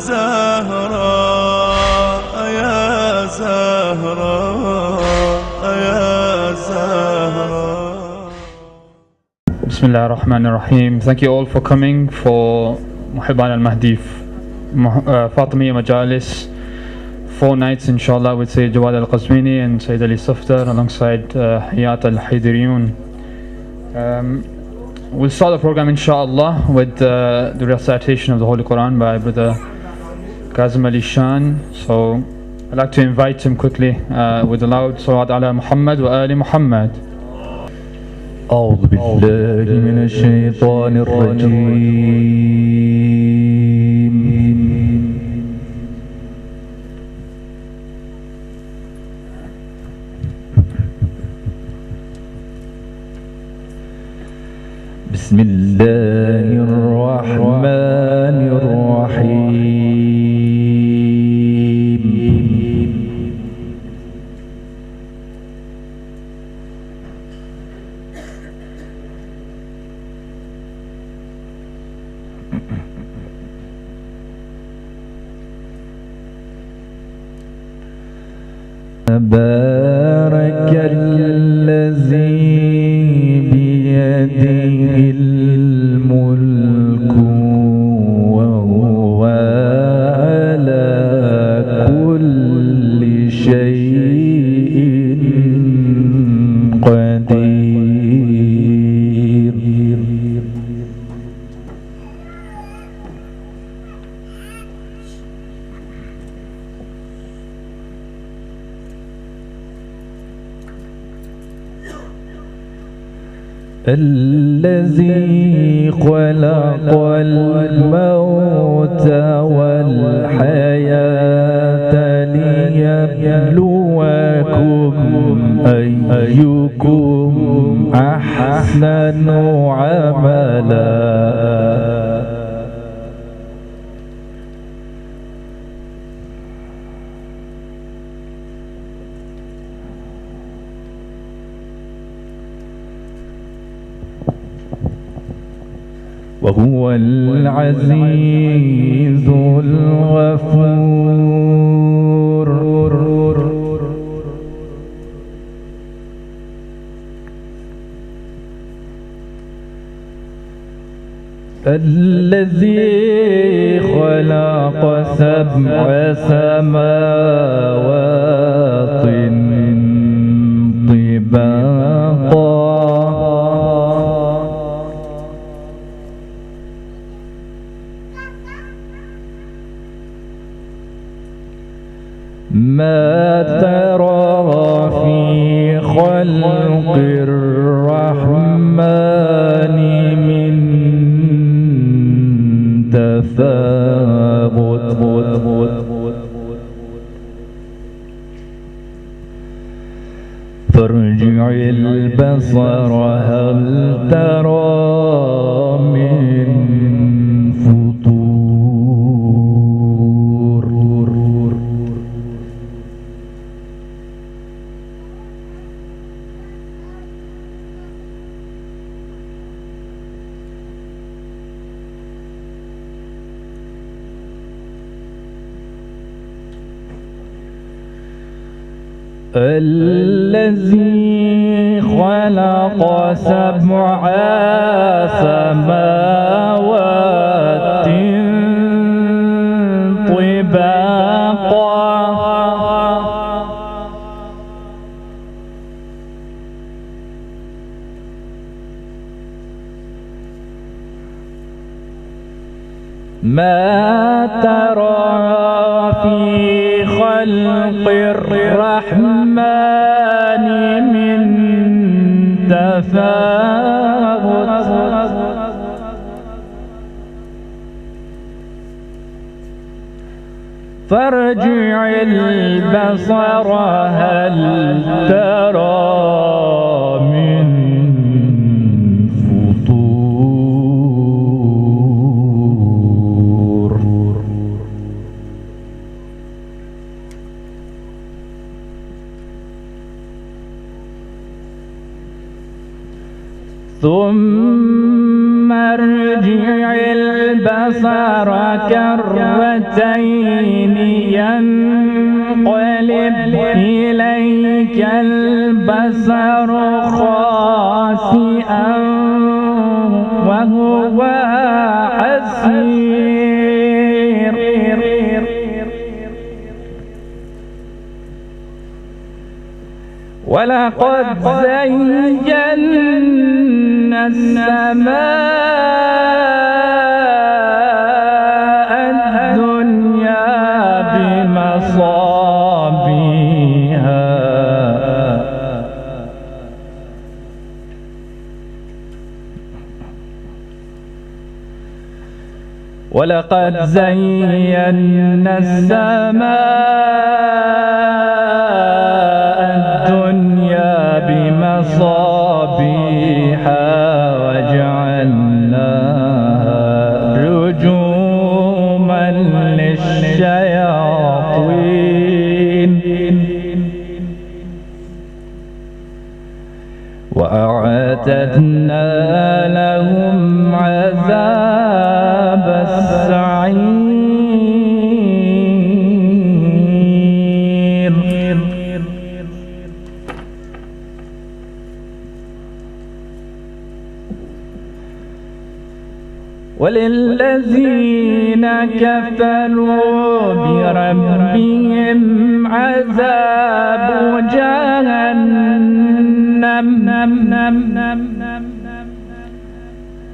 زهراء يا زهراء يا Zahra. Bismillah ar-Rahman ar-Rahim. Thank you all for coming for Mohibban al-Mahdi Fatimiyah Majlis. 4 nights inshallah with Sayyid Jawad al-Qazwini and Sayyid Ali Safdar alongside Hidayat al-Haydiriyun. We'll start the program inshallah with the recitation of the Holy Quran by Brother Qazwini Shan. So I'd like to invite him quickly with the loud salawat ala Muhammad wa ali Muhammad. أعوذ بالله من الشيطان الرجيم. بسم الله الرحمن الرحيم. تبارك الذي بيده الملك وهو على كل شيء قدير. الذي خلق الموت والحياة ليبلوكم أيكم أحسن عملا. وهو العزيز الغفور. الذي خلق 7 سماوات طباقا ما ترى في خلق الرحمن من تفاوت فارجع البصر هل ترى من فطور. الذي خلق 7 سماوات طباقا ما ترى في خلق الرحمن من تفاوت فارجع البصر هل ترى من فطور. ثم ارجع البصر كرتين ينقلب إليك البصر خاسئا وهو حسير ولقد زينا السماء الدنيا بمصابيها ولقد زينا السماء الدنيا بمصابيح وجعلناها رجوما للشياطين وأعتدنا لهم عذاب السعير وللذين كفروا بربهم عذاب جهنم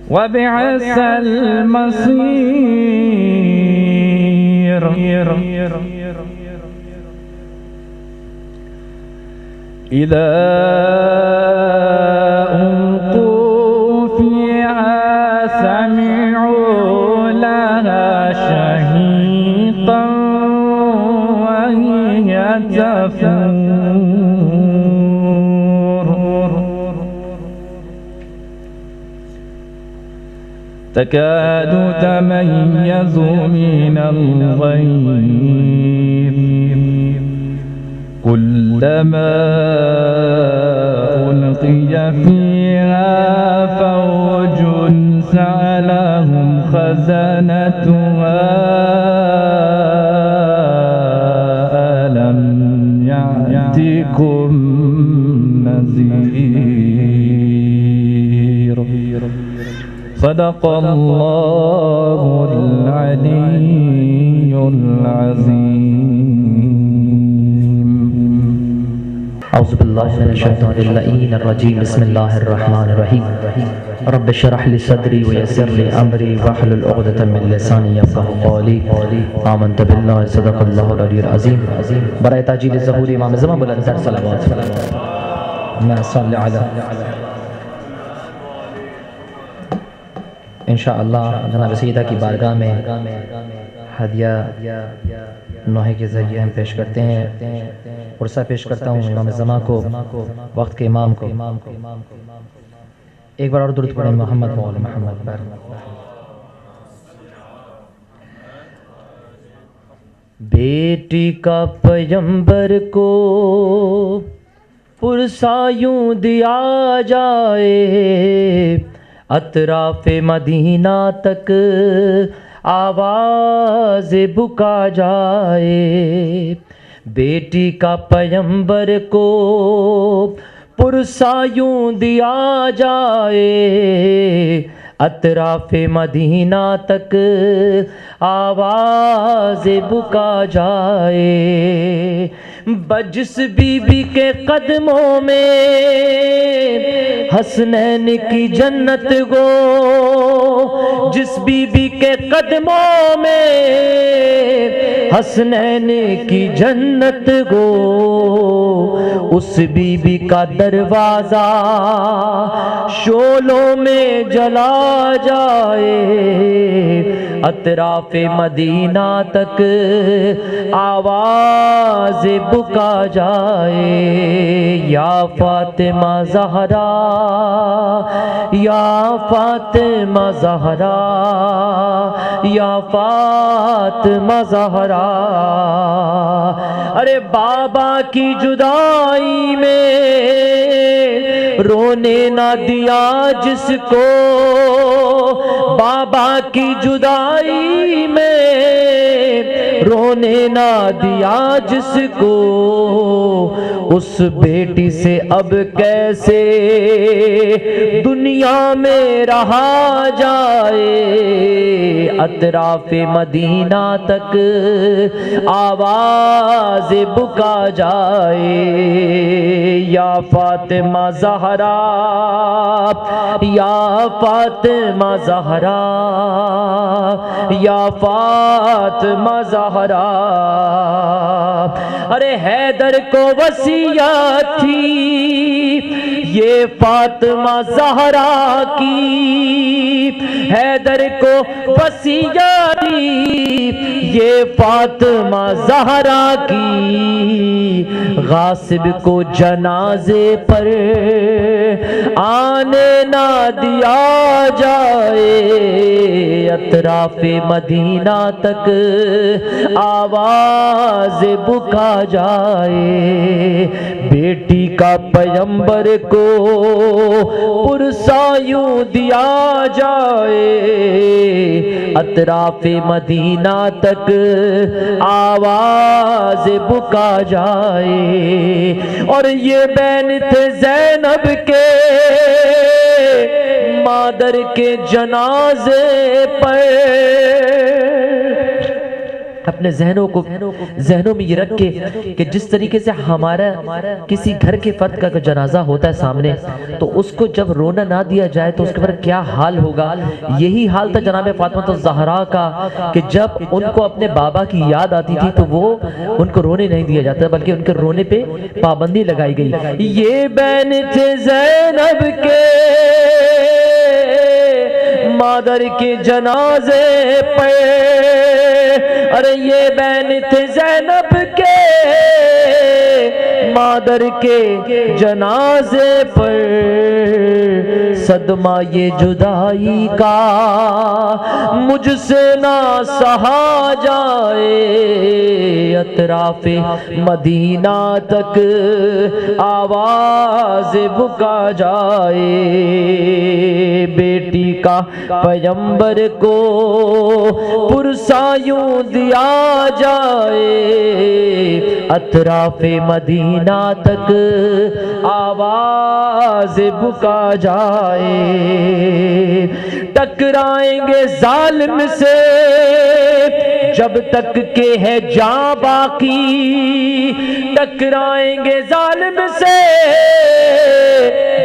وبئس المصير إذا ألقوا فيها سمعوا لها شهيقا وهي تفور تكاد تميز من الغيظ كلما ألقي فيها فوج سألهم خزنتها ألم يأتكم نذير صدق الله العلي العظيم. أعوذ بالله من الشيطان اللعين الرجيم. بسم الله الرحمن الرحيم. رب اشرح لي صدري ويسر لي أمري واحلل عقدة من لساني يفقهوا قولي. آمنت بالله صدق الله العلي العظيم. برائے تاجیل ظہور امام زمان بلندر صلوات میں صلی علی انشاءاللہ جناب سیدہ کی بارگاہ میں ہدیہ نوحے کے ذریعے ہم پیش کرتے ہیں. عرصہ پیش کرتا ہوں امام زمان کو، وقت کے امام کو. ایک بار اور درود پڑھیں محمد و آل محمد پر. بیٹی کا پیغمبر کو پرسا یوں دیا جائے، اطراف مدینہ تک آواز بکا جائے. بیٹی کا پیغمبر کو پرسا یوں دیا جائے، اطراف مدینہ تک آواز بکا جائے. بجس بی بی کے قدموں میں حسنین کی جنت گو، جس بی بی کے قدموں میں حسنین کی جنت گو، اس بی بی کا دروازہ شعلوں میں جلا جائے، اطراف مدینہ تک آواز بکا جائے. یا فاطمہ زہرا، یا فاطمہ زہرا، یا فاطمہ زہرا. ارے بابا کی جدائی میں رونے نہ دیا جس کو بابا کی جدائی میں، رونے نہ دیا جس کو اس بیٹی سے اب کیسے دنیا میں رہا جائے، اطراف مدینہ تک آواز بکا جائے، یا فاطمہ زہرا یا فاطمہ زہرا یا فاطمہ زہرا۔ ارے حیدر کو وصیت تھی یہ فاطمہ زہرا کی، حیدر کو وصیت تھی یہ فاطمہ زہرا کی، غاصب کو جنازے پر آنے نہ دیا جائے، اطراف مدینہ تک آواز بکا جائے، بیٹی کا پیغمبر کو پرسا یوں دیا جائے، اطراف مدینہ تک آواز بکا جائے۔ اور یہ بین تھے زینب کے مادر کے جنازے پر، اپنے ذہنوں میں یہ رکھ کے کہ جس طریقے سے ہمارا کسی گھر کے فرد کا جنازہ ہوتا ہے سامنے، تو اس کو جب رونا نہ دیا جائے تو اس کے بعد کیا حال ہوگا۔ یہی حال تھا جناب فاطمہ الزہرا کا کہ جب ان کو اپنے بابا کی یاد آتی تھی تو وہ ان کو رونے نہیں دیا جاتا بلکہ ان کے رونے پہ پابندی لگائی گئی۔ یہ بین تھے زینب کے مادر کے جنازے پہ، ارے یہ بین تھے زینب کے مادر کے جنازے پر، صدمہ یہ جدائی کا مجھ سے نہ سہا جائے، اطراف مدینہ تک آواز بکا جائے، بیٹی کا پیغمبر کو پرسا یوں دیا جائے، اطراف مدینہ تک آواز بکا جائے، ٹکرائیں گے ظالم سے جب تک کہ ہے جاں باقی، ٹکرائیں گے ظالم سے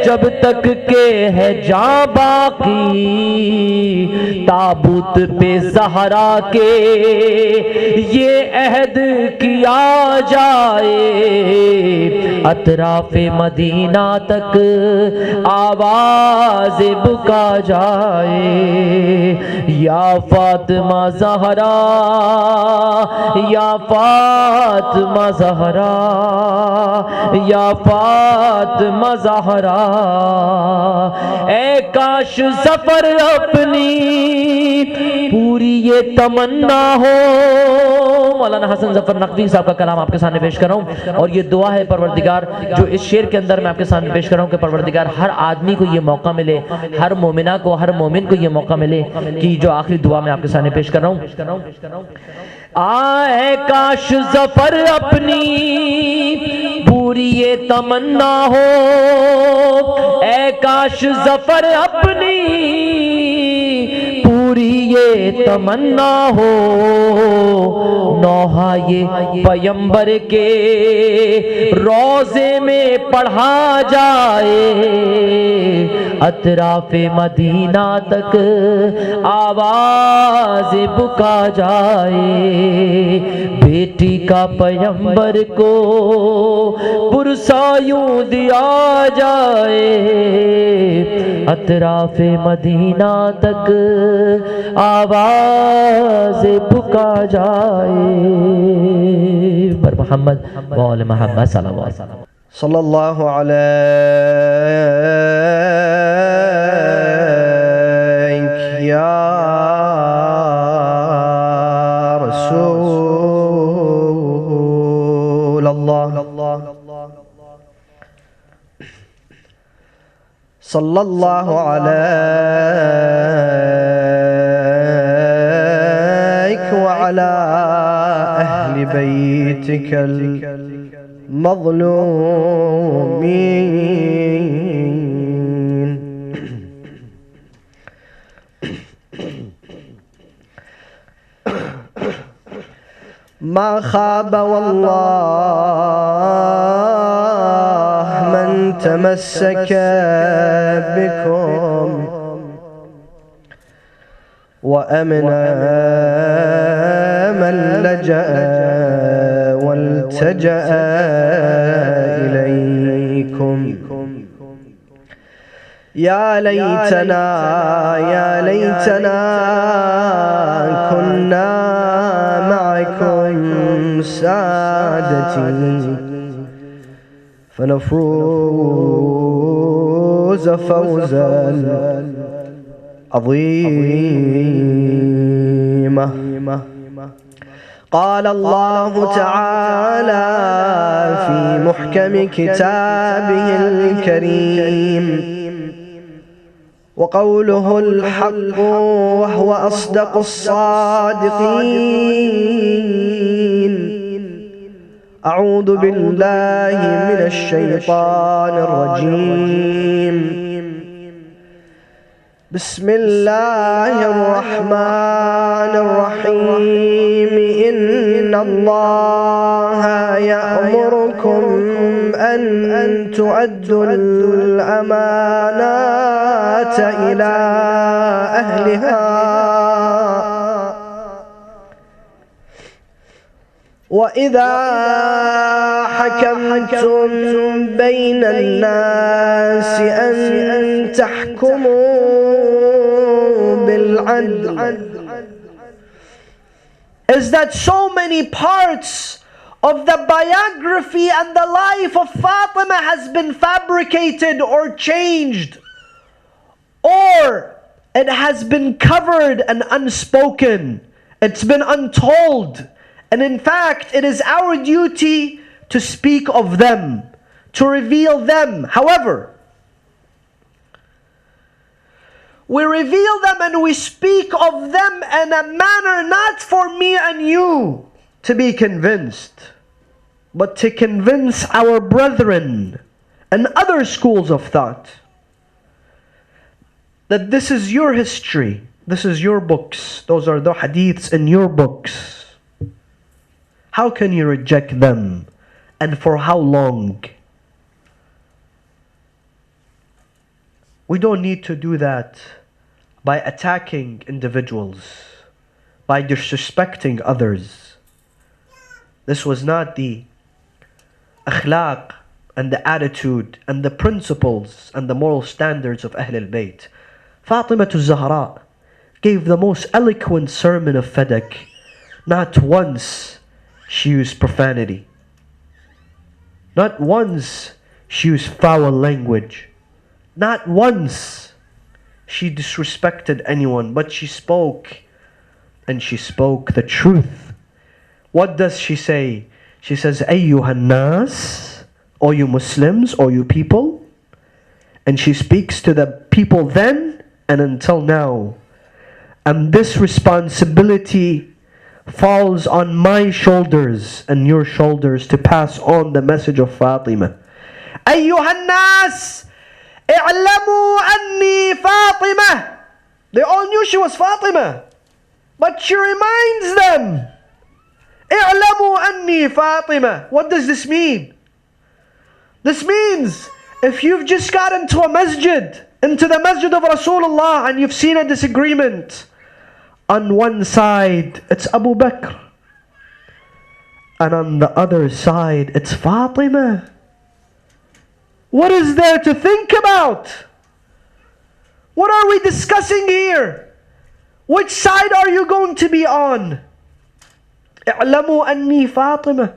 جب تک کہ ہے جاں باقی، تابوت پہ زہرا کے یہ عہد کیا جائے، اطراف مدینہ تک آواز بکا جائے، یا فاطمہ زہرا یا فاطمہ زہرا یا فاطمہ زہرا، اے کاش ظفر اپنی پوری یہ تمنا ہو۔ مولانا حسن ظفر نقوی صاحب کا کلام آپ کے سامنے پیش کر رہا ہوں، اور یہ دعا ہے پروردگار جو اس شعر کے اندر میں آپ کے سامنے پیش کر رہا ہوں کہ پروردگار ہر آدمی کو یہ موقع ملے، ہر مومنہ کو، ہر مومن کو یہ موقع ملے کہ جو آخری دعا میں آپ کے سامنے پیش کر رہا ہوں۔ آئے کاش ظفر اپنی پوری یہ تمنا ہو، اے کاش ظفر اپنی پوری یہ تمنا ہو، نوحہ یہ پیغمبر کے روضے میں پڑھا جائے، اطراف مدینہ تک آواز بکا جائے، بیٹی کا پیغمبر کو پرسا یوں دیا جائے، اطراف مدینہ تک آواز بکا جائے، پر محمد وآل محمد صلی اللہ علیہ وسلم صلی اللہ علیہ یا رسول اللہ۔ صلى الله عليك وعلى أهل بيتك المظلومين. ما خاب والله من تمسك بكم وأمن من لجأ والتجأ إليكم. يا ليتنا كنا معكم سادتي فنفوز فوزا عظيما. قال الله تعالى في محكم كتابه الكريم وقوله الحق وهو أصدق الصادقين. أعوذ بالله من الشيطان الرجيم. بسم الله الرحمن الرحيم. إن الله يأمركم أن تؤدوا الأمانات إلى أهلها وإذا حكمتم بين الناس أن تحكموا بالعدل. Is that so many parts of the biography and the life of Fatima has been fabricated or changed, or it has been covered and unspoken. It's been untold. And in fact, it is our duty to speak of them, to reveal them. However, we reveal them and we speak of them in a manner not for me and you to be convinced, but to convince our brethren and other schools of thought that this is your history, this is your books, those are the hadiths in your books. How can you reject them? And for how long? We don't need to do that by attacking individuals, by disrespecting others. This was not the akhlaq and the attitude and the principles and the moral standards of Ahl al-Bayt. Fatimah al-Zahra gave the most eloquent sermon of Fadak. Not once she used profanity. Not once she used foul language. Not once she disrespected anyone, but she spoke, and she spoke the truth. What does she say? She says, Ayyuhan nas, O you Muslims, O you people. And she speaks to the people then and until now. And this responsibility falls on my shoulders and your shoulders to pass on the message of Fatima. Ayyuhan nas, i'lamu anni Fatima. They all knew she was Fatima, but she reminds them, i'lamu anni Fatima. What does this mean? This means if you've just got into a masjid, into the masjid of Rasulullah, and you've seen a disagreement, on one side it's Abu Bakr, and on the other side it's Fatima. What is there to think about? What are we discussing here? Which side are you going to be on? اعلموا أني فاطمة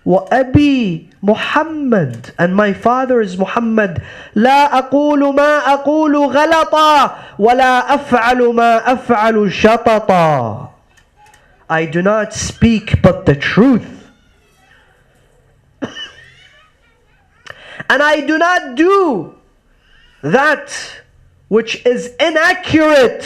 وأبي محمد, and my father is Muhammad. لا أقول ما أقول غلطا ولا أفعل ما أفعل شططا. I do not speak but the truth, and I do not do that which is inaccurate.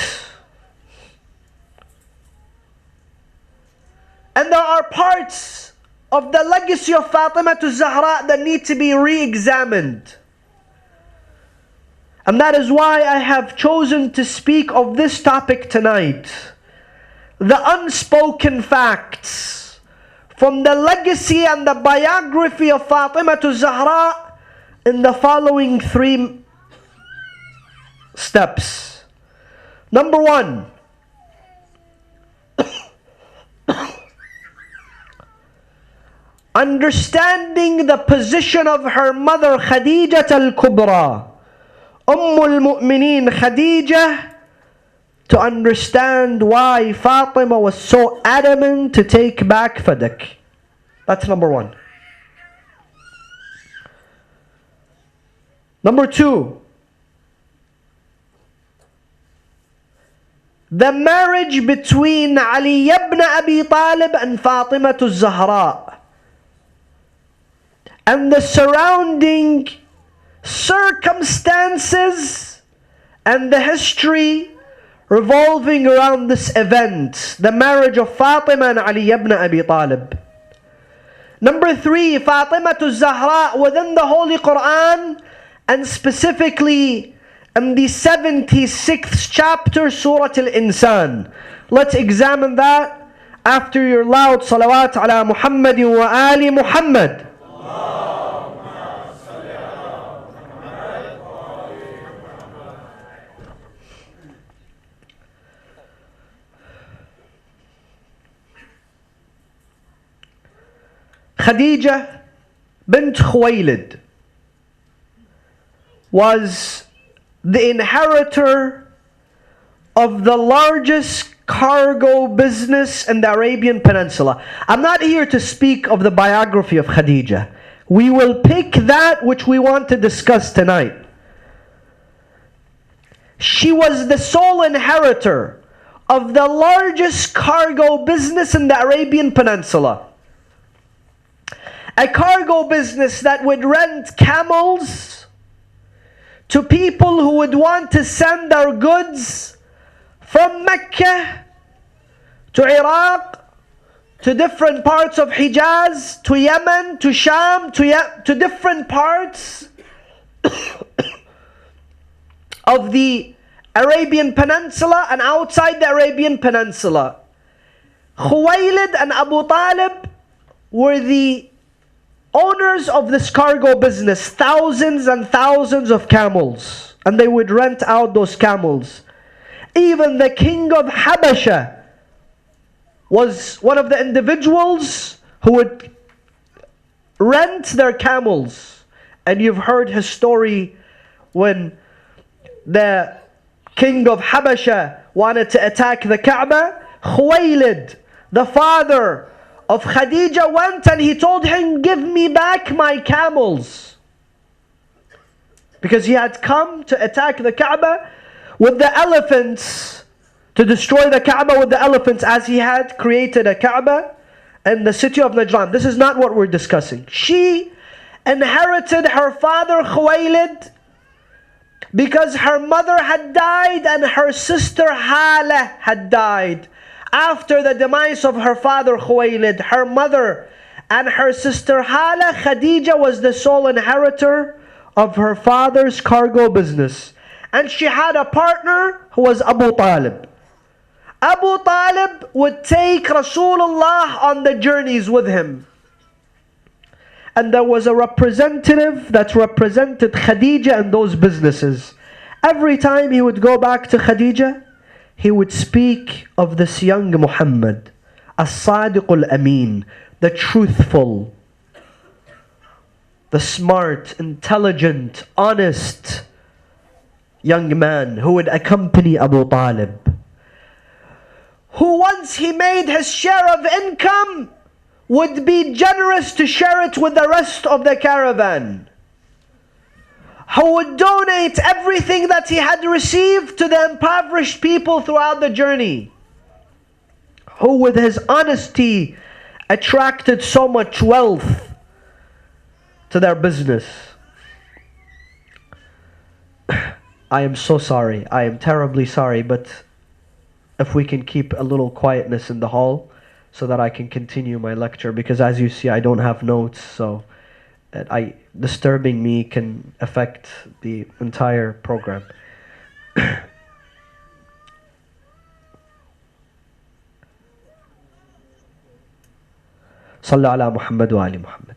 And there are parts of the legacy of Fatimah Zahra that need to be re-examined. And that is why I have chosen to speak of this topic tonight. The unspoken facts from the legacy and the biography of Fatimah Zahra in the following 3 steps. Number 1, understanding the position of her mother Khadijah al-Kubra, al-Mu'mineen Khadijah, to understand why Fatima was so adamant to take back Fadak. That's number 1. Number 2, the marriage between Ali ibn Abi Talib and Fatimah Zahra, and the surrounding circumstances and the history revolving around this event, the marriage of Fatima and Ali ibn Abi Talib. Number 3, Fatimah Zahra within the Holy Quran, and specifically in the 76th chapter, Surah Al-Insan. Let's examine that after your loud salawat ala Muhammad wa ali Muhammad. Khadijah bint Khuwaylid was the inheritor of the largest cargo business in the Arabian Peninsula. I'm not here to speak of the biography of Khadijah. We will pick that which we want to discuss tonight. She was the sole inheritor of the largest cargo business in the Arabian Peninsula. A cargo business that would rent camels to people who would want to send their goods from Mecca to Iraq, to different parts of Hijaz, to Yemen, to Sham, to different parts of the Arabian Peninsula and outside the Arabian Peninsula. Khuwaylid and Abu Talib were the owners of this cargo business, thousands and thousands of camels, and they would rent out those camels. Even the king of Habasha was one of the individuals who would rent their camels. And you've heard his story when the king of Habasha wanted to attack the Kaaba. Khuwaylid, the father of Khadijah, went and he told him, "Give me back my camels." Because he had come to attack the Kaaba with the elephants, to destroy the Kaaba with the elephants, as he had created a Kaaba in the city of Najran. This is not what we're discussing. She inherited her father Khuwaylid because her mother had died and her sister Hala had died. After the demise of her father Khuwaylid, her mother and her sister Hala, Khadijah was the sole inheritor of her father's cargo business. And she had a partner who was Abu Talib. Abu Talib would take Rasulullah on the journeys with him. And there was a representative that represented Khadijah in those businesses. Every time he would go back to Khadijah, he would speak of this young Muhammad, as-Sadiq al-Amin, the truthful, the smart, intelligent, honest young man who would accompany Abu Talib, who once he made his share of income would be generous to share it with the rest of the caravan, who would donate everything that he had received to the impoverished people throughout the journey, who with his honesty attracted so much wealth to their business. I am so sorry. I am terribly sorry, but if we can keep a little quietness in the hall so that I can continue my lecture, because as you see, I don't have notes, so disturbing me can affect the entire program. صلى على محمد وآل محمد.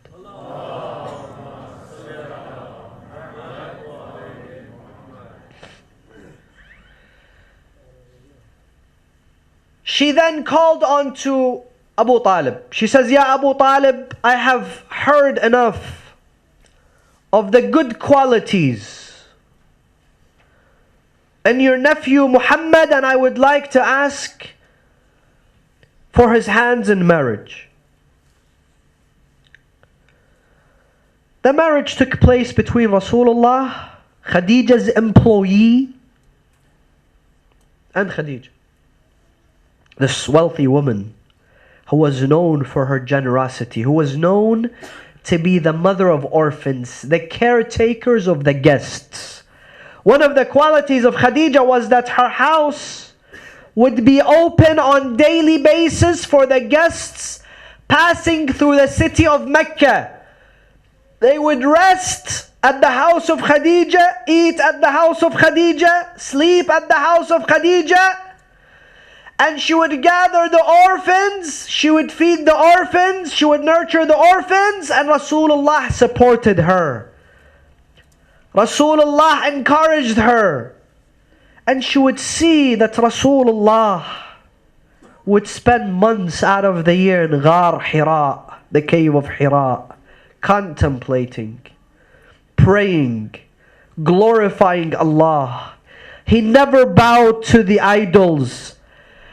She then called on to Abu Talib. She says, Ya Abu Talib, I have heard enough of the good qualities in your nephew Muhammad, and I would like to ask for his hands in marriage. The marriage took place between Rasulullah, Khadija's employee, and Khadija, this wealthy woman who was known for her generosity, who was known to be the mother of orphans, the caretakers of the guests. One of the qualities of Khadija was that her house would be open on daily basis for the guests passing through the city of Mecca. They would rest at the house of Khadija, eat at the house of Khadija, sleep at the house of Khadija, and she would gather the orphans, she would feed the orphans, she would nurture the orphans, and Rasulullah supported her. Rasulullah encouraged her. And she would see that Rasulullah would spend months out of the year in Ghar Hira, the cave of Hira, contemplating, praying, glorifying Allah. He never bowed to the idols.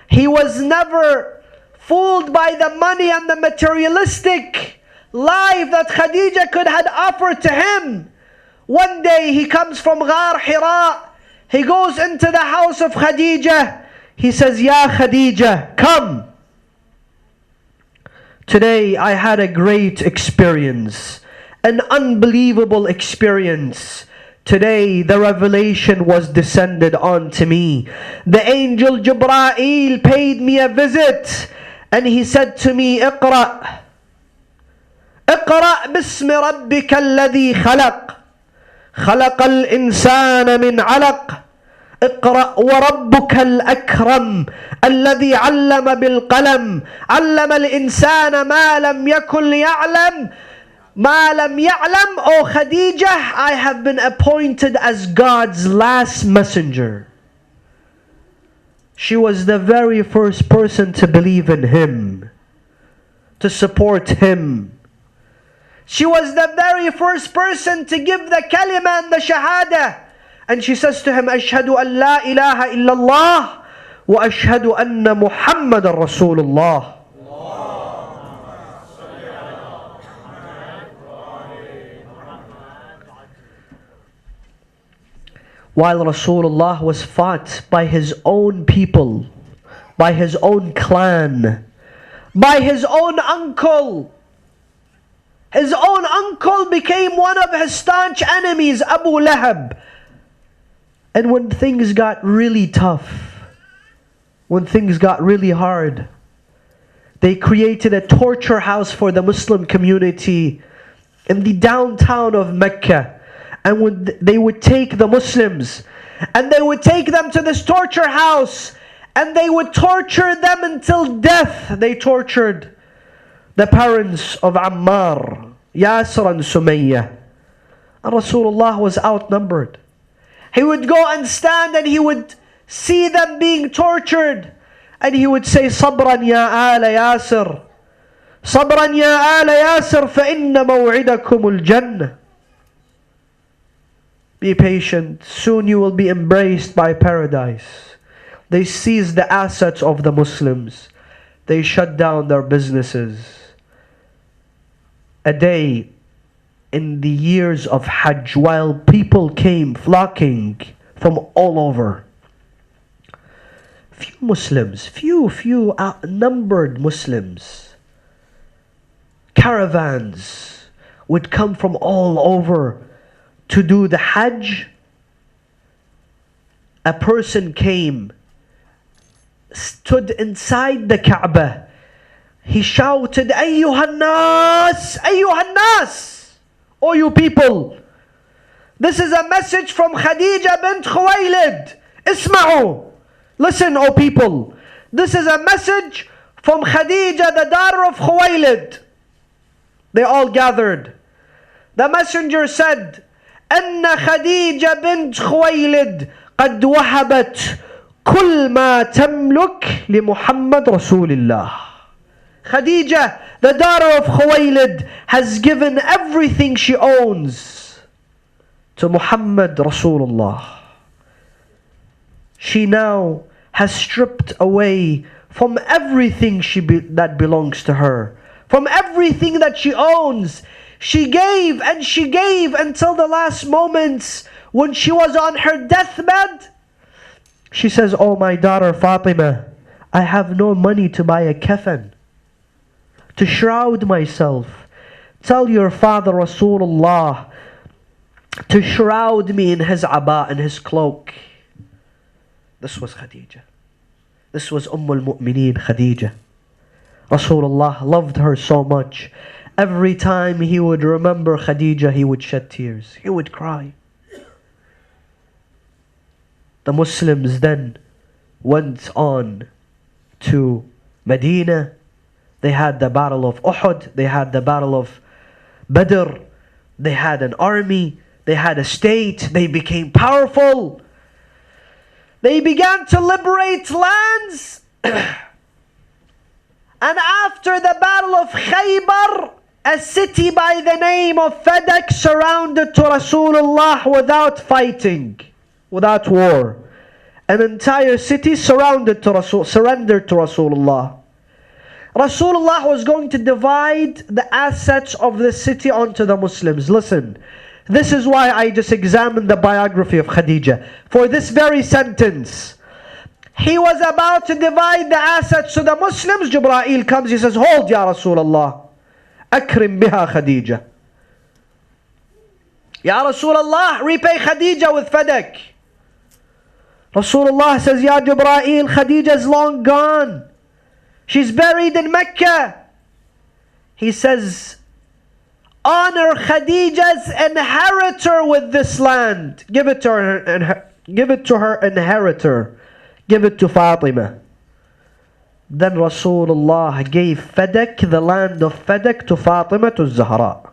He was never fooled by the money and the materialistic life that Khadija could have offered to him. One day he comes from Ghar Hira. He goes into the house of Khadija. He says, Ya Khadija, come. Today I had a great experience, an unbelievable experience. Today the revelation was descended onto me. The angel Jibreel paid me a visit, and he said to me, Iqra. اقرأ باسم ربك الذي خلق خلق الإنسان من علق اقرأ وربك الأكرم الذي علم بالقلم علم الإنسان ما لم يكن يعلم ما لم يعلم. O Khadija, I have been appointed as God's last messenger. She was the very first person to believe in Him, to support Him. She was the very first person to give the kalima and the shahada. And she says to him, Ashhadu an la ilaha illallah wa ashhadu anna Muhammadan Rasulullah. While Rasulullah was fought by his own people, by his own clan, by his own uncle. His own uncle became one of his staunch enemies, Abu Lahab. And when things got really tough, when things got really hard, they created a torture house for the Muslim community in the downtown of Mecca. And when they would take the Muslims and they would take them to this torture house and they would torture them until death. They tortured the parents of Ammar, Yasir and Sumayyah. And Rasulullah was outnumbered. He would go and stand and he would see them being tortured. And he would say, Sabran ya ala Yasir. Sabran ya ala Yasir fa inna maw'idakumul jannah. Be patient, soon you will be embraced by paradise. They seized the assets of the Muslims. They shut down their businesses. A day in the years of Hajj, while people came flocking from all over, few Muslims, few outnumbered Muslims, caravans would come from all over to do the Hajj. a person came, stood inside the Kaaba. He shouted, Ayyuhan nas, Ayyuhan nas, O you people. This is a message from Khadija bint Khuwaylid. Isma'u. Listen, O people. This is a message from Khadija, the daughter of Khuwaylid. They all gathered. The messenger said, أن خديجة بنت خويلد قد وهبت كل ما تملك لمحمد رسول الله. Khadija, the daughter of Khuwaylid, has given everything she owns to Muhammad Rasulullah. She now has stripped away from everything that belongs to her, from everything that she owns. She gave and she gave until the last moments when she was on her deathbed. She says, Oh my daughter Fatima, I have no money to buy a kafan, to shroud myself. Tell your father Rasulullah to shroud me in his aba, in his cloak. This was Khadija. This was al-Mu'mineen Khadija. Rasulullah loved her so much. Every time he would remember Khadija, he would shed tears. He would cry. The Muslims then went on to Medina. They had the battle of Uhud. They had the battle of Badr. They had an army. They had a state. They became powerful. They began to liberate lands. And after the battle of Khaybar, a city by the name of Fadak surrounded to Rasulullah without fighting, without war. An entire city surrendered to Rasulullah. Rasulullah was going to divide the assets of the city onto the Muslims. Listen, this is why I just examined the biography of Khadija. For this very sentence, he was about to divide the assets to the Muslims. Jibreel comes, he says, Hold, Ya Rasulullah. Akrim biha Khadija. Ya Rasulullah, repay Khadija with Fadak. Rasulullah says, Ya Jibreel, Khadija is long gone. She's buried in Mecca. He says, honor Khadija's inheritor with this land. Give it to her inheritor. Give it to Fatima. Then Rasulullah gave Fadak, the land of Fadak, to Fatima to Zahra.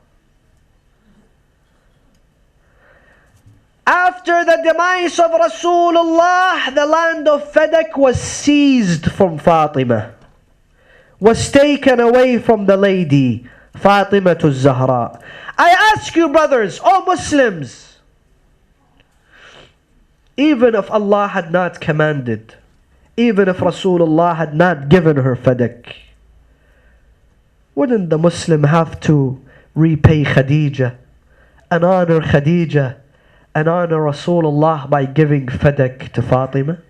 After the demise of Rasulullah, the land of Fadak was seized from Fatima, was taken away from the lady Fatima to Zahra. I ask you, brothers, O Muslims, even if Allah had not commanded, even if Rasulullah had not given her Fadak, wouldn't the Muslim have to repay Khadija and honor Khadija and honor Rasulullah by giving Fadak to Fatima?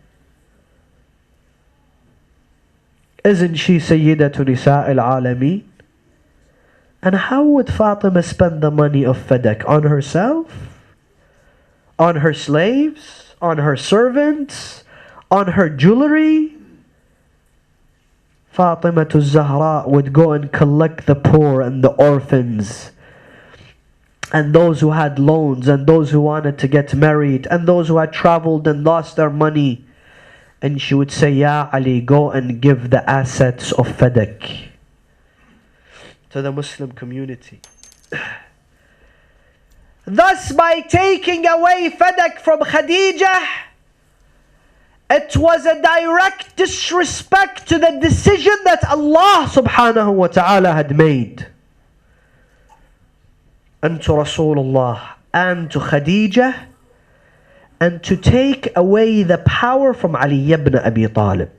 Isn't she Sayyidatu Nisa al-Alameen? And how would Fatima spend the money of Fadak? On herself? On her slaves? On her servants? On her jewelry? Fatima to Zahra would go and collect the poor and the orphans, and those who had loans, and those who wanted to get married, and those who had traveled and lost their money. And she would say, Ya Ali, go and give the assets of Fadak to the Muslim community. Thus, by taking away Fadak from Khadija, it was a direct disrespect to the decision that Allah subhanahu wa ta'ala had made. And to Rasulullah and to Khadija, and to take away the power from Ali ibn Abi Talib.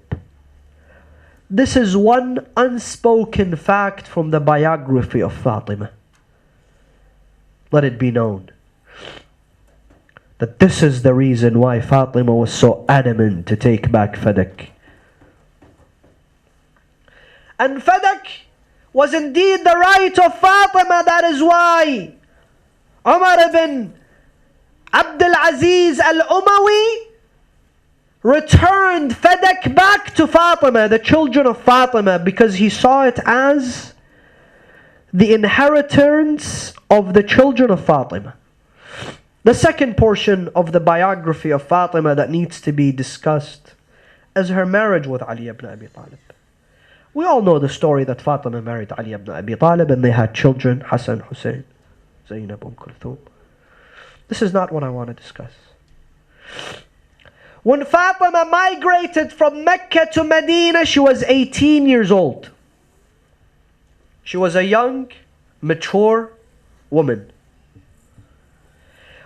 This is one unspoken fact from the biography of Fatima. Let it be known that this is the reason why Fatima was so adamant to take back Fadak. And Fadak was indeed the right of Fatima. That is why Umar ibn Abdul Aziz al-Umawi returned Fadak back to Fatima, the children of Fatima, because he saw it as the inheritance of the children of Fatima. The second portion of the biography of Fatima that needs to be discussed is her marriage with Ali ibn Abi Talib. We all know the story that Fatima married Ali ibn Abi Talib and they had children, Hassan, Hussein, Zainab, Kulthum. This is not what I want to discuss. When Fatima migrated from Mecca to Medina, she was 18 years old. She was a young, mature woman.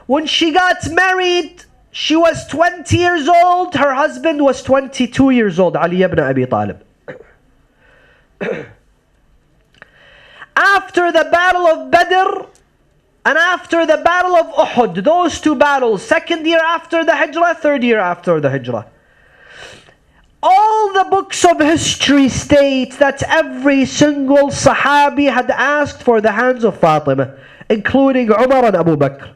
When she got married, she was 20 years old. Her husband was 22 years old, Ali ibn Abi Talib. After the Battle of Badr and after the Battle of Uhud, those two battles, second year after the Hijrah, third year after the Hijrah, all the books of history state that every single Sahabi had asked for the hands of Fatima, including Umar and Abu Bakr.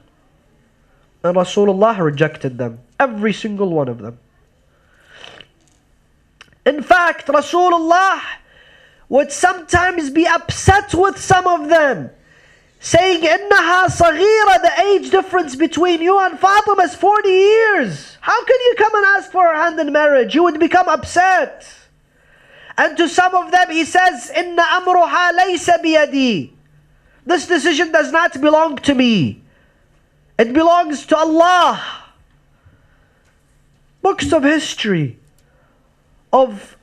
And Rasulullah rejected them, every single one of them. In fact, Rasulullah would sometimes be upset with some of them, saying, "Innaha saghira," the age difference between you and Fatima is 40 years. How can you come and ask for her hand in marriage? You would become upset. And to some of them he says, "Inna amruha laysa biyadi." This decision does not belong to me. It belongs to Allah. Books of history of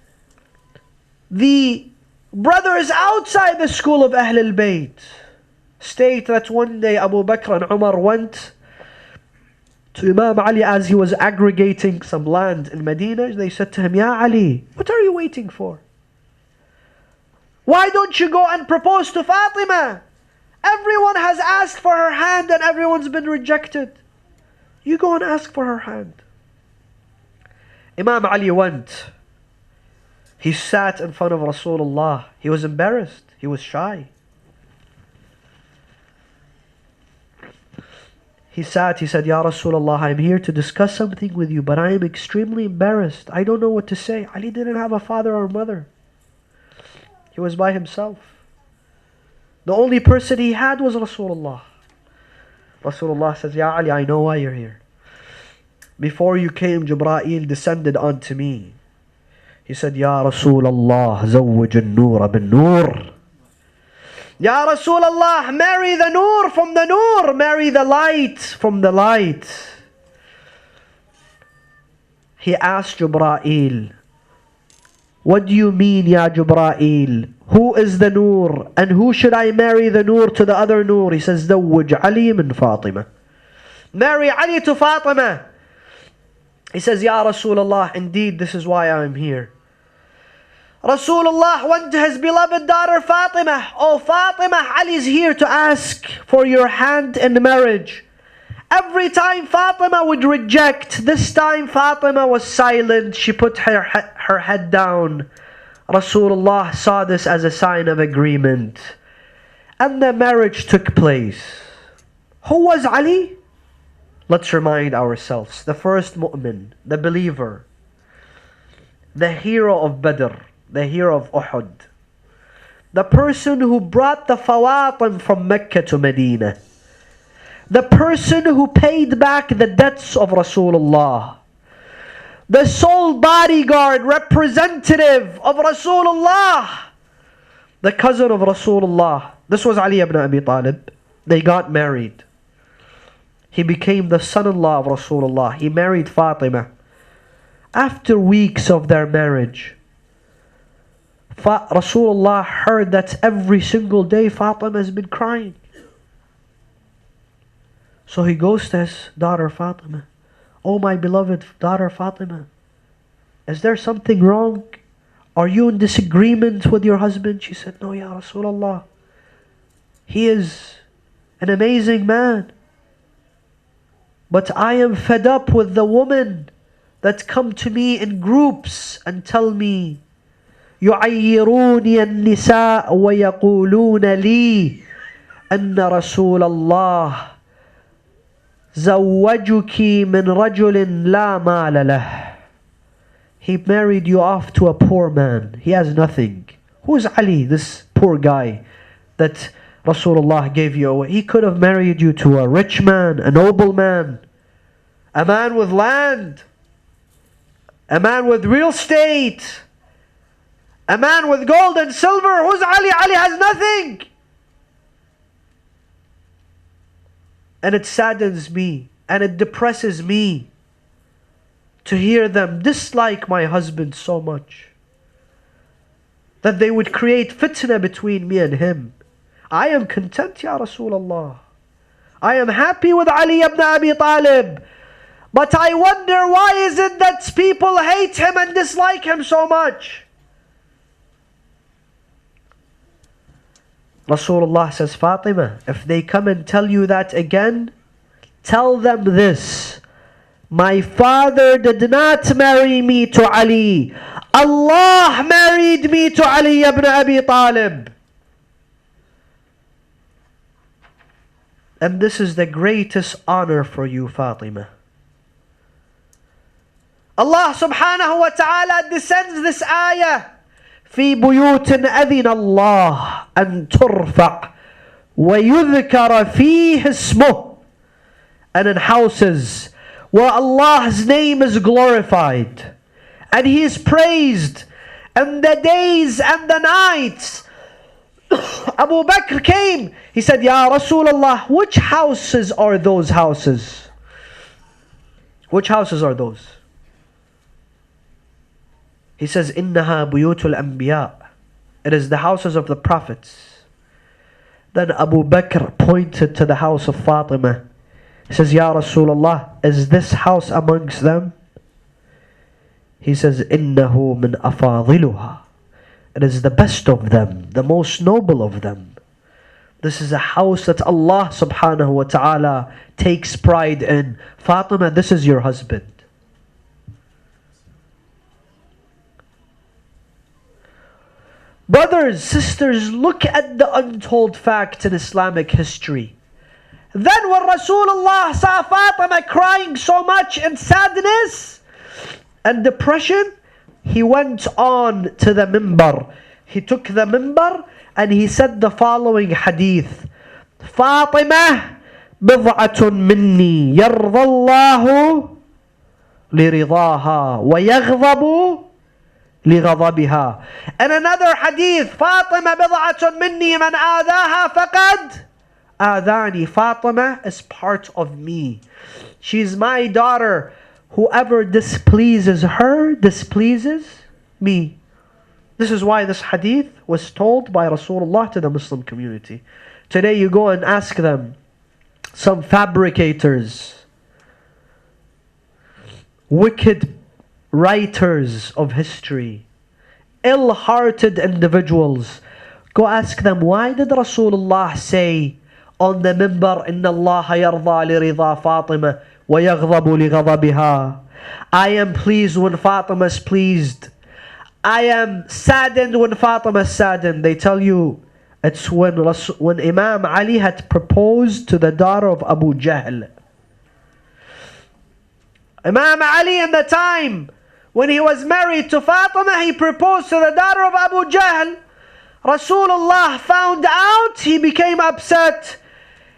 the brothers outside the school of Ahl al-Bayt state that one day Abu Bakr and Umar went to Imam Ali as he was aggregating some land in Medina. They said to him, "Ya Ali, what are you waiting for? Why don't you go and propose to Fatima? Everyone has asked for her hand and everyone's been rejected. You go and ask for her hand." Imam Ali went. He sat in front of Rasulullah. He was embarrassed. He was shy. He sat, he said, "Ya Rasulullah, I'm here to discuss something with you, but I am extremely embarrassed. I don't know what to say." Ali didn't have a father or mother. He was by himself. The only person he had was Rasulullah. Rasulullah says, "Ya Ali, I know why you're here. Before you came, Jibreel descended onto me. He said, 'Ya Rasulullah, zawwaj al-nur bin-nur.' Ya Rasulullah, marry the nur from the nur, marry the light from the light." He asked Jibreel, "What do you mean, Ya Jibreel? Who is the nur? And who should I marry the nur to the other nur?" He says, "Zawwaj Ali min Fatima." Marry Ali to Fatima. He says, "Ya Rasulullah, indeed this is why I am here." Rasulullah went to his beloved daughter Fatima. "Oh Fatima, Ali is here to ask for your hand in marriage." Every time Fatima would reject. This time Fatima was silent. She put her head down. Rasulullah saw this as a sign of agreement. And the marriage took place. Who was Ali? Let's remind ourselves. The first mu'min, the believer, the hero of Badr, the hero of Uhud, the person who brought the Fawatim from Mecca to Medina, the person who paid back the debts of Rasulullah, the sole bodyguard, representative of Rasulullah, the cousin of Rasulullah. This was Ali ibn Abi Talib. They got married. He became the son-in-law of Rasulullah. He married Fatima. After weeks of their marriage, Rasulullah heard that every single day Fatima has been crying. So he goes to his daughter Fatima. "Oh my beloved daughter Fatima, is there something wrong? Are you in disagreement with your husband?" She said, "No, Ya Rasulullah. He is an amazing man. But I am fed up with the women that come to me in groups and tell me, يعيروني النساء ويقولون لي أن رسول الله زوجك من رجل لا مال له." he married you off to a poor man. He has nothing. Who is Ali, this poor guy that Rasulullah gave you away? He could have married you to a rich man, a noble man, a man with land, a man with real estate, a man with gold and silver. Who's Ali? Ali has nothing. And it saddens me and it depresses me to hear them dislike my husband so much that they would create fitna between me and him. I am content, Ya Rasulullah. I am happy with Ali ibn Abi Talib. But I wonder, why is it that people hate him and dislike him so much? Rasulullah says, Fatima, if they come and tell you that again, tell them this: my father did not marry me to Ali. Allah married me to Ali ibn Abi Talib. And this is the greatest honor for you, Fatima. Allah subhanahu wa ta'ala descends this ayah. في بيوت أذن الله أن ترفع ويذكر فيه اسمه. And in houses where Allah's name is glorified and He is praised, and the days and the nights. Abu Bakr came, he said, Ya Rasulullah, which houses are those houses? Which houses are those? He says, إِنَّهَا بُيُوتُ الْأَنْبِيَاءِ. It is the houses of the prophets. Then Abu Bakr pointed to the house of Fatima. He says, Ya Rasulullah, is this house amongst them? He says, إِنَّهُ مِنْ أَفَاضِلُهَا. It is the best of them, the most noble of them. This is a house that Allah subhanahu wa ta'ala takes pride in. Fatima, this is your husband. Brothers, sisters, look at the untold facts in Islamic history. Then when Rasulullah saw Fatima crying so much in sadness and depression, he went on to the minbar. He took the minbar and he said the following hadith: Fatima bid'atun minni yarda Allahu liridaha wa yaghdabu lighadabiha. And another hadith: Fatima bid'atun minni man adaha faqad adani. Fatima is part of me. She's my daughter. Whoever displeases her, displeases me. This is why this hadith was told by Rasulullah to the Muslim community. Today you go and ask them, some fabricators, wicked writers of history, ill-hearted individuals, go ask them, why did Rasulullah say on the minbar, إِنَّ اللَّهَ يَرْضَى لِرِضَى فَاطِمَةٍ وَيَغْضَبُ لِغَضَبِهَا. I am pleased when Fatima is pleased. I am saddened when Fatima is saddened. They tell you it's when Imam Ali had proposed to the daughter of Abu Jahl. Imam Ali in the time when he was married to Fatima, he proposed to the daughter of Abu Jahl. Rasulullah found out, he became upset.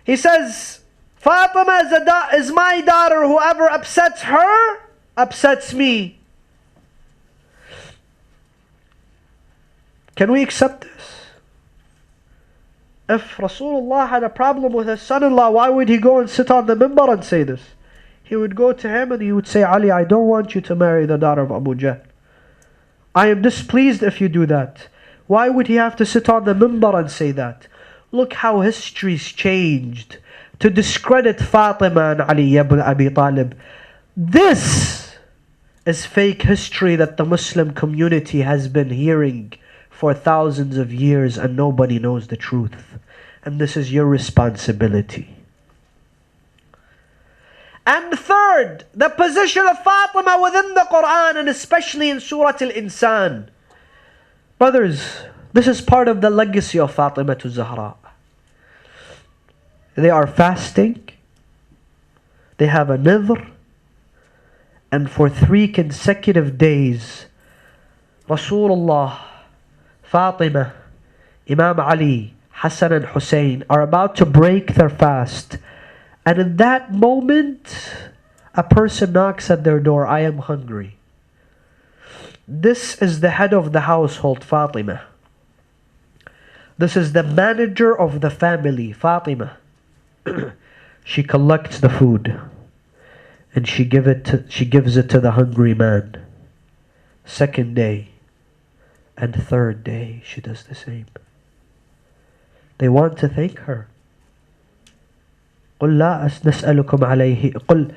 He says, Fatima is my daughter. Whoever upsets her, upsets me. Can we accept this? If Rasulullah had a problem with his son-in-law, why would he go and sit on the minbar and say this? He would go to him and he would say, Ali, I don't want you to marry the daughter of Abu Jahl. I am displeased if you do that. Why would he have to sit on the minbar and say that? Look how history's changed to discredit Fatima and Ali ibn Abi Talib. This is fake history that the Muslim community has been hearing for thousands of years, and nobody knows the truth. And this is your responsibility. And third, the position of Fatima within the Quran, and especially in Surah Al-Insan. Brothers, this is part of the legacy of Fatima to Zahra. They are fasting. They have a nidhr. And for 3 consecutive days, Rasulullah, Fatimah, Imam Ali, Hassan and Hussein are about to break their fast. And in that moment, a person knocks at their door, I am hungry. This is the head of the household, Fatimah. This is the manager of the family, Fatimah. She collects the food and she gives it to the hungry man. Second day and third day, she does the same. They want to thank her. قل لا نسألكم عليه قل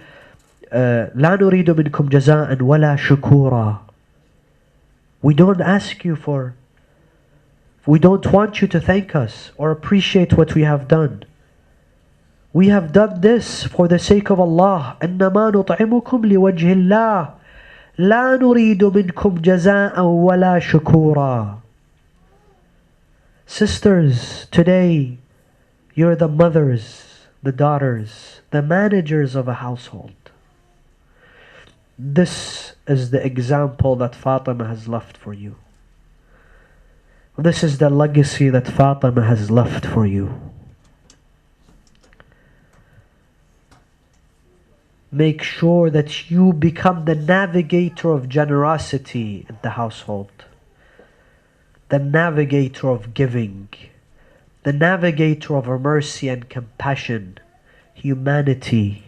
لا نريد منكم جزاء ولا شكورا. We don't ask you for, we don't want you to thank us or appreciate what we have done. We have done this for the sake of Allah. إنما نطعمكم لوجه الله لا نريد منكم جزاء ولا شكورا. Sisters, today you're the mothers, the daughters, the managers of a household. This is the example that Fatima has left for you. This is the legacy that Fatima has left for you. Make sure that you become the navigator of generosity in the household, the navigator of giving, the navigator of mercy and compassion, humanity.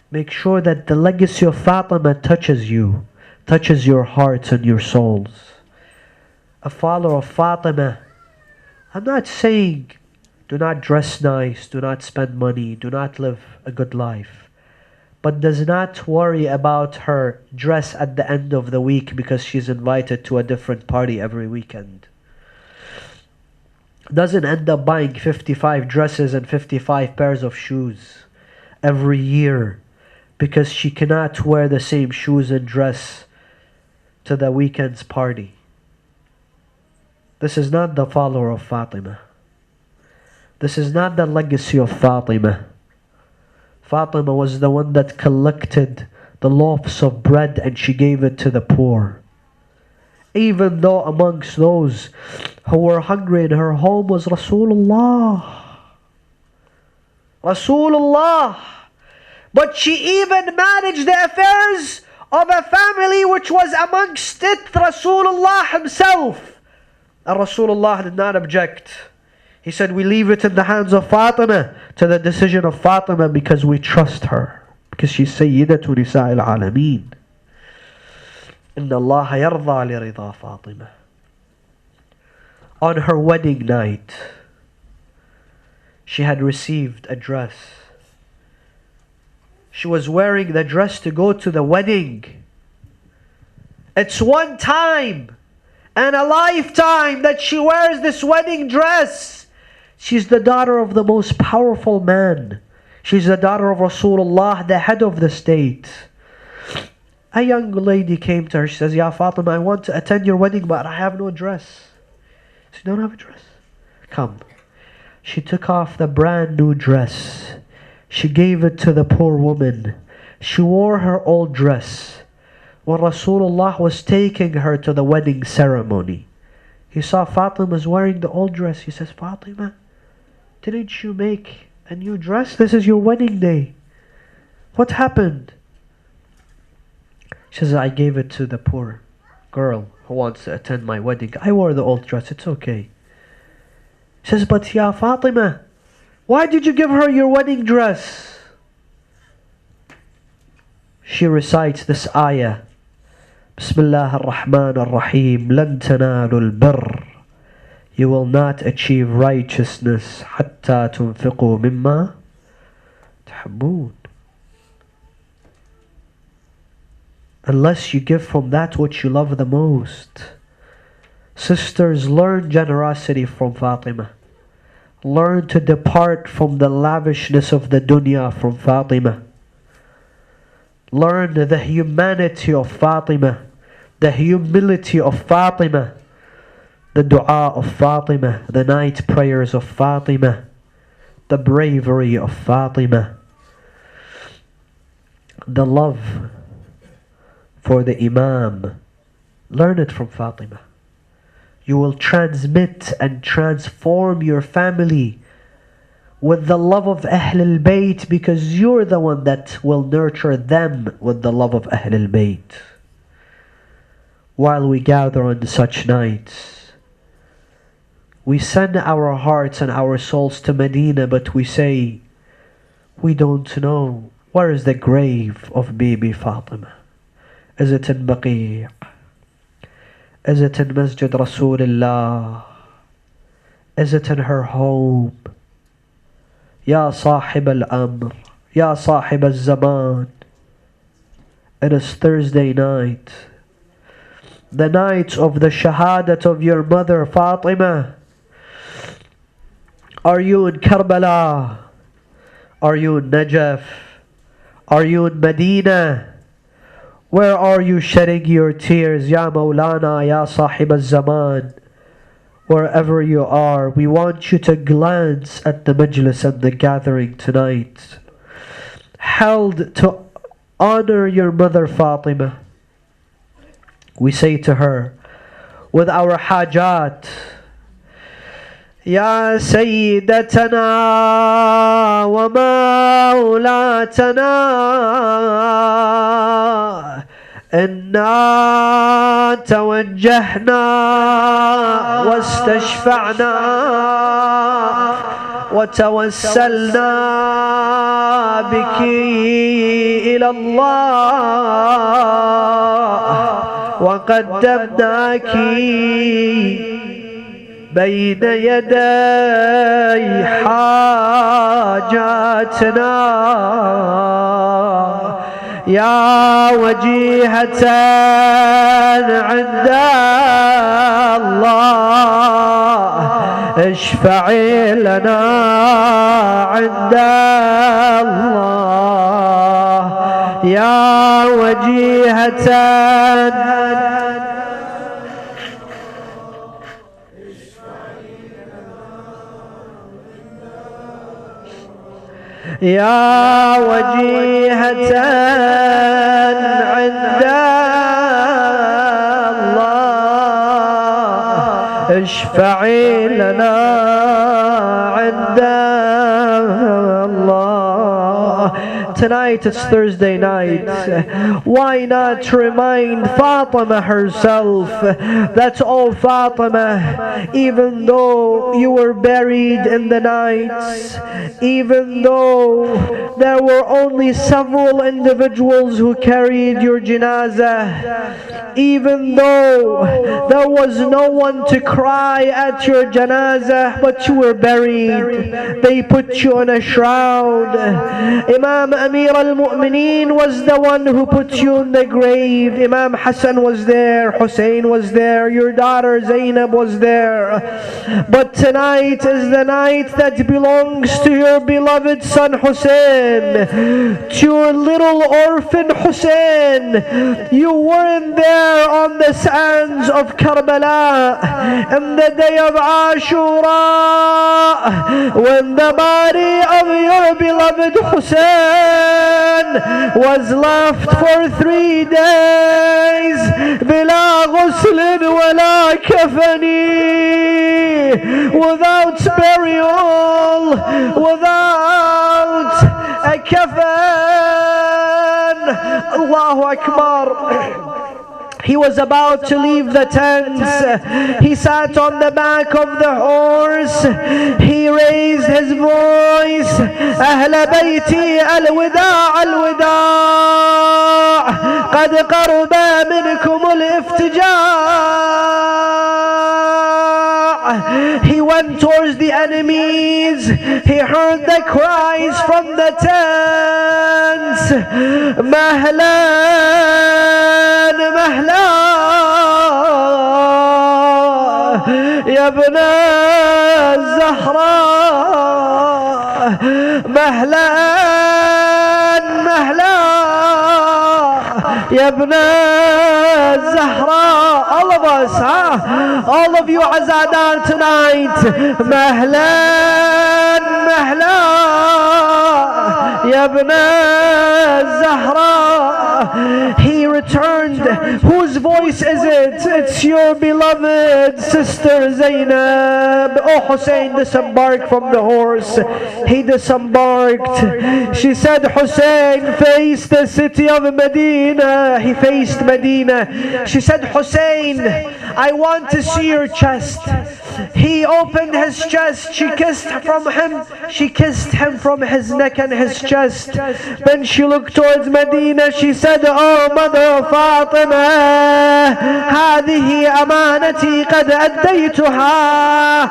Make sure that the legacy of Fatima touches you, touches your hearts and your souls. A follower of Fatima, I'm not saying do not dress nice, do not spend money, do not live a good life, but does not worry about her dress at the end of the week because she's invited to a different party every weekend. Doesn't end up buying 55 dresses and 55 pairs of shoes every year because she cannot wear the same shoes and dress to the weekend's party. This is not the follower of Fatima. This is not the legacy of Fatima. Fatima was the one that collected the loaves of bread and she gave it to the poor. Even though amongst those who were hungry in her home was Rasulullah. Rasulullah. But she even managed the affairs of a family which was amongst it Rasulullah himself. And Rasulullah did not object. He said, we leave it in the hands of Fatima, to the decision of Fatima, because we trust her. Because she's Sayyidatu Nisa al-Alameen. Inna Allah yarda li rida Fatima. On her wedding night, she had received a dress. She was wearing the dress to go to the wedding. It's one time and a lifetime that she wears this wedding dress. She's the daughter of the most powerful man. She's the daughter of Rasulullah, the head of the state. A young lady came to her. She says, Ya Fatima, I want to attend your wedding, but I have no dress. She don't have a dress. Come. She took off the brand new dress. She gave it to the poor woman. She wore her old dress. When Rasulullah was taking her to the wedding ceremony, he saw Fatima was wearing the old dress. He says, Fatima, didn't you make a new dress? This is your wedding day. What happened? She says, I gave it to the poor girl who wants to attend my wedding. I wore the old dress, it's okay. She says, but Ya Fatima, why did you give her your wedding dress? She recites this ayah. Bismillah ar-Rahman ar-Rahim. Lan tanalu al-birr. You will not achieve righteousness حتى تنفقوا مما تحبون. Unless you give from that which you love the most. Sisters, learn generosity from Fatima. Learn to depart from the lavishness of the dunya from Fatima. Learn the humanity of Fatima, the humility of Fatima, the dua of Fatima, the night prayers of Fatima, the bravery of Fatima, the love for the Imam. Learn it from Fatima. You will transmit and transform your family with the love of Ahlul Bayt, because you're the one that will nurture them with the love of Ahlul Bayt. While we gather on such nights, we send our hearts and our souls to Medina, but we say, we don't know, where is the grave of baby Fatima? Is it in Baqi'? Is it in Masjid Rasulullah? Is it in her home? Ya Sahib al-Amr, Ya Sahib al-Zaman. It is Thursday night, the night of the shahadat of your mother Fatima. Are you in Karbala? Are you in Najaf? Are you in Medina? Where are you shedding your tears, Ya Maulana, Ya Sahib al-Zaman? Wherever you are, we want you to glance at the Majlis and the gathering tonight, held to honor your mother Fatima. We say to her, with our hajat, Ya Sayyidatana wa Maulatana, إنا توجهنا واستشفعنا وتوسلنا بك إلى الله وقدمناك بين يدي حاجاتنا يا وجيهة عند الله اشفعي لنا عند الله يا وجيهة يا وجيهة عند الله اشفعي لنا عند الله. Tonight it's Thursday night. Why not remind Fatima herself that, oh Fatima, even though you were buried in the night, even though there were only several individuals who carried your janazah, even though there was no one to cry at your janazah, but you were buried, they put you in a shroud. Imam Amir al-Mu'mineen was the one who put you in the grave. Imam Hassan was there, Hussein was there, your daughter Zainab was there. But tonight is the night that belongs to your beloved son Hussein, to your little orphan Hussein. You weren't there on the sands of Karbala on the day of Ashura, when the body of your beloved Hussein was left for 3 days بلا غسل ولا كفني, without burial, without a kafan. Allahu Akbar. He was about to leave the tents. He sat on the back of the horse. He raised his voice, أهل بيتي الوداع الوداع قد قرب منكم الافتجاع. He went towards the enemies. He heard the cries from the tents. مهلا مهلا يا ابن الزهراء, مهلا مهلا يا ابن الزهراء. All of us, all of you Azadan tonight, مهلا مهلا Ya ibn Zahra. He returned. Whose voice is it? It's your beloved sister Zainab. Oh Hussein disembarked from the horse. He disembarked. She said, Hussein, face the city of Medina. He faced Medina. She said, Hussein, I want to see your chest. He opened his chest. She kissed from him. She kissed him from his neck and his chest. Then she looked towards Medina. She said, Oh mother Fatima, هذه أمانتي قد أديتها.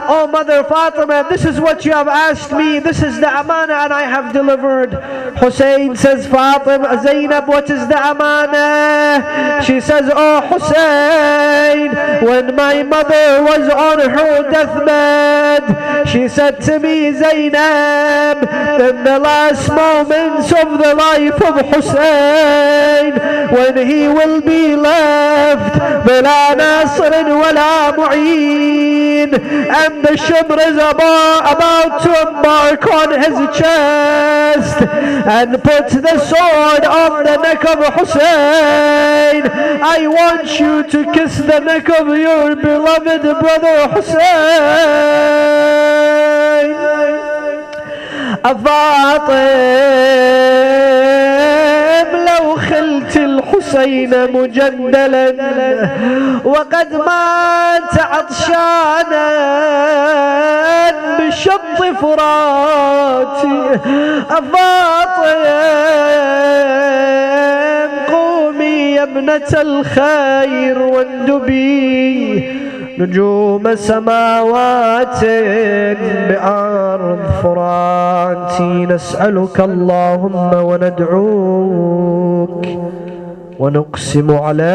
Oh mother Fatima, this is what you have asked me. This is the amana and I have delivered. Hussein says, Fatima, Zainab, what is the amana? She says, Oh Hussein, when my mother was on her deathbed, she said to me, Zainab, in the last moments of the life of Hussein, when he will be left بلا ناصر ولا معين, and the shibr is about to embark on his chest and put the sword on the neck of Hussein, I want you to kiss the neck of your beloved brother Hussein. أفاطم لو خلت الحسين مجندلا وقد مات عطشانا بشط فراتي, أفاطم قومي يا ابنة الخير واندبي نجوم سماوات بأرض فرات, نسألك اللهم وندعوك ونقسم عليك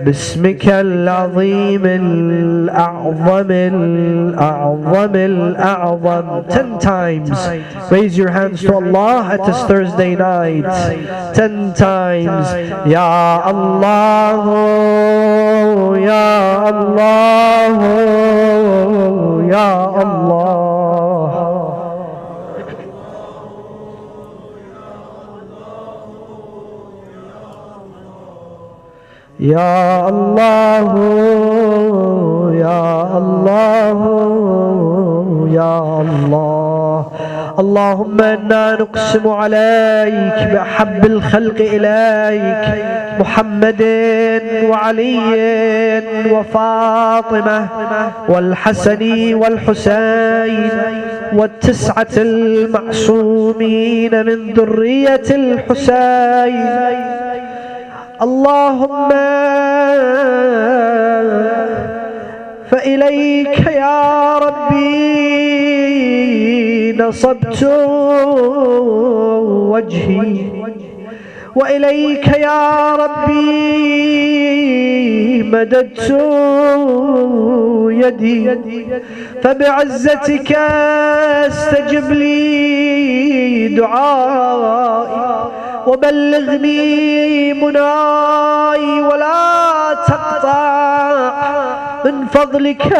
باسمك العظيم الأعظم الأعظم الأعظم. 10 times. Raise your hands to Allah at this Thursday night. 10 times. Ya Allah, Ya Allah, Ya Allah. Ya Allah, Ya Allah, Ya Allah. اللهم إنا نقسم عليك بأحب الخلق إليك محمد وعلي وفاطمة والحسن والحسين والتسعة المعصومين من ذرية الحسين. اللهم فإليك يا ربي نصبت وجهي وإليك يا ربي مددت يدي, فبعزتك استجب لي دعائي وبلغني مناي ولا تقطع من فضلك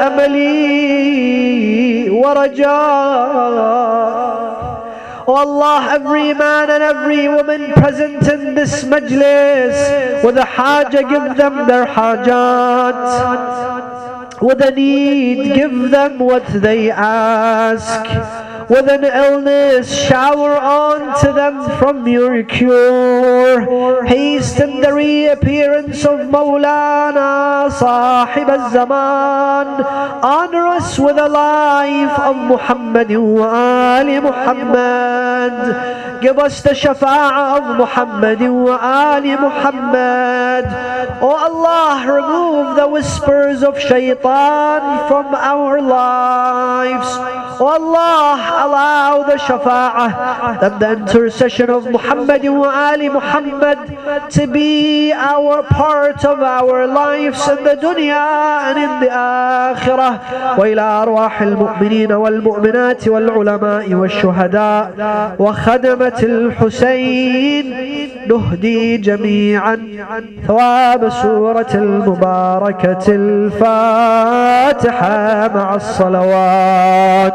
أملي ورجائي. Oh Allah, every man and every woman present in this majlis with a haja, give them their hajat. With a need, give them what they ask. With an illness, shower on to them from your cure. Hasten the reappearance of Mawlana Sahib al-Zaman. Honor us with the life of Muhammad wa Ali Muhammad. Give us the shafa'ah of Muhammad wa Ali Muhammad. Oh Allah, remove the whispers of shaitan from our lives. Oh Allah, allow the shafa'ah and the intercession of Muhammad wa Ali Muhammad to be our part of our lives in the dunya and in the akhirah. Wa ila arwah al-mu'mineen wal-mu'minat wal-ulama wal-shuhada wa khadamat al-Husayn nuhdi jami'an thawab surah al-mubarakah al-Fatiha ma'a as-salawat.